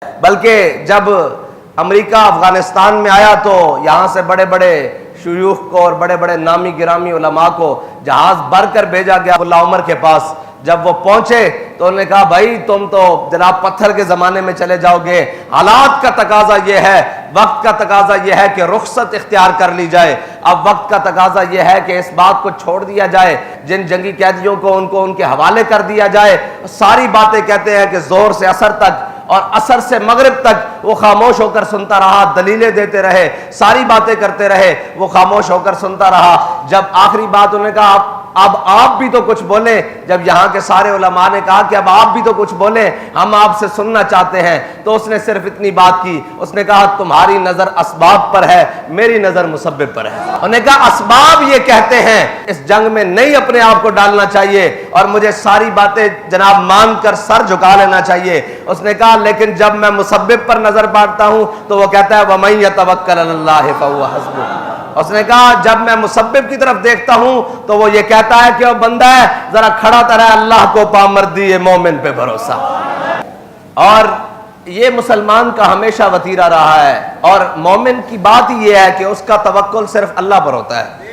بلکہ جب امریکہ افغانستان میں آیا تو یہاں سے بڑے بڑے شیوخ کو اور بڑے بڑے نامی گرامی علماء کو جہاز بھر کر بھیجا گیا اللہ عمر کے پاس. جب وہ پہنچے تو انہوں نے کہا بھائی تم تو جناب پتھر کے زمانے میں چلے جاؤ گے, حالات کا تقاضا یہ ہے, وقت کا تقاضا یہ ہے کہ رخصت اختیار کر لی جائے. اب وقت کا تقاضا یہ ہے کہ اس بات کو چھوڑ دیا جائے, جن جنگی قیدیوں کو ان کے حوالے کر دیا جائے. ساری باتیں کہتے ہیں کہ زور سے عصر تک اور عصر سے مغرب تک وہ خاموش ہو کر سنتا رہا, دلیلیں دیتے رہے, ساری باتیں کرتے رہے, وہ خاموش ہو کر سنتا رہا. جب آخری بات انہوں نے کہا اب آپ بھی تو کچھ بولیں, جب یہاں کے سارے علماء نے کہا کہ اب آپ بھی تو کچھ بولیں, ہم آپ سے سننا چاہتے ہیں, تو اس نے صرف اتنی بات کی, اس نے کہا تمہاری نظر اسباب پر ہے, میری نظر مسبب پر ہے. انہوں نے کہا اسباب یہ کہتے ہیں اس جنگ میں نہیں اپنے آپ کو ڈالنا چاہیے اور مجھے ساری باتیں جناب مان کر سر جھکا لینا چاہیے. اس نے کہا لیکن جب میں مسبب پر نظر مارتا ہوں تو وہ کہتا ہے وَمَن يَتَوَكَّلْ عَلَى اللَّهِ فَهُوَ حَسْبُهُ. اس نے کہا جب میں مسبب کی طرف دیکھتا ہوں تو وہ یہ کہتا ہے کہ وہ بندہ ہے ذرا کھڑا طرح اللہ کو پامردی مومن پہ بھروسہ. اور یہ مسلمان کا ہمیشہ وتیرہ رہا ہے, اور مومن کی بات ہی یہ ہے کہ اس کا توکل صرف اللہ پر ہوتا ہے.